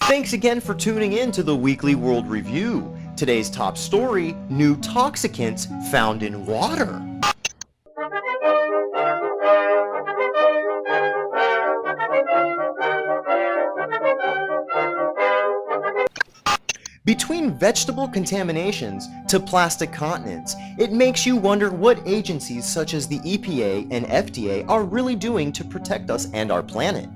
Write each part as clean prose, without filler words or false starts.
Thanks again for tuning in to the Weekly World Review. Today's top story, new toxicants found in water. Between vegetable contaminations to plastic continents, it makes you wonder what agencies such as the EPA and FDA are really doing to protect us and our planet.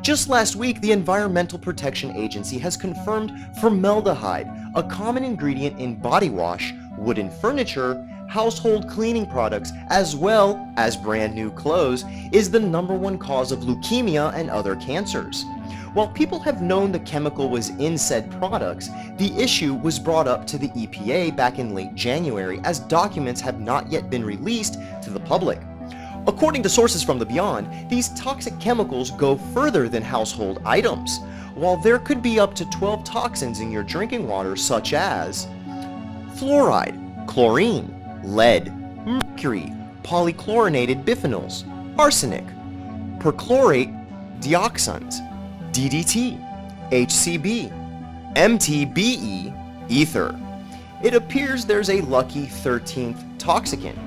Just last week, the Environmental Protection Agency has confirmed formaldehyde, a common ingredient in body wash, wooden furniture, household cleaning products, as well as brand new clothes, is the #1 cause of leukemia and other cancers. While people have known the chemical was in said products, the issue was brought up to the EPA back in late January as documents have not yet been released to the public. According to sources from the Beyond, these toxic chemicals go further than household items. While there could be up to 12 toxins in your drinking water such as fluoride, chlorine, lead, mercury, polychlorinated biphenyls, arsenic, perchlorate dioxins, DDT, HCB, MTBE, ether. It appears there's a lucky 13th toxicant.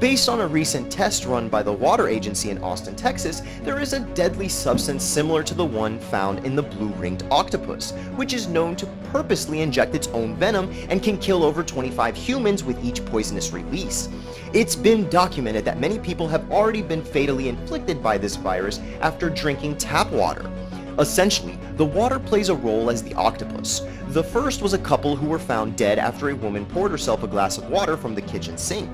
Based on a recent test run by the Water Agency in Austin, Texas, there is a deadly substance similar to the one found in the blue-ringed octopus, which is known to purposely inject its own venom and can kill over 25 humans with each poisonous release. It's been documented that many people have already been fatally inflicted by this virus after drinking tap water. Essentially, the water plays a role as the octopus. The first was a couple who were found dead after a woman poured herself a glass of water from the kitchen sink.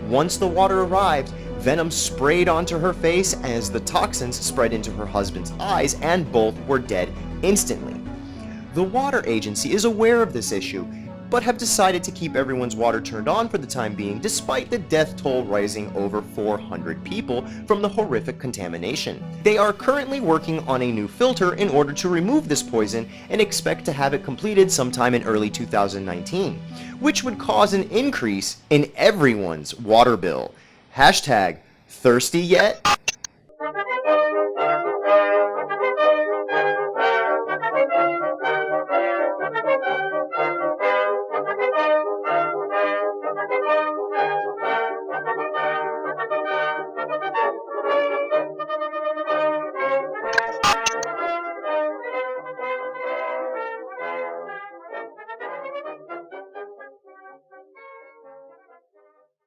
Once the water arrived, venom sprayed onto her face as the toxins spread into her husband's eyes, and both were dead instantly. The Water Agency is aware of this issue, but have decided to keep everyone's water turned on for the time being, despite the death toll rising over 400 people from the horrific contamination. They are currently working on a new filter in order to remove this poison and expect to have it completed sometime in early 2019, which would cause an increase in everyone's water bill. Hashtag thirsty yet?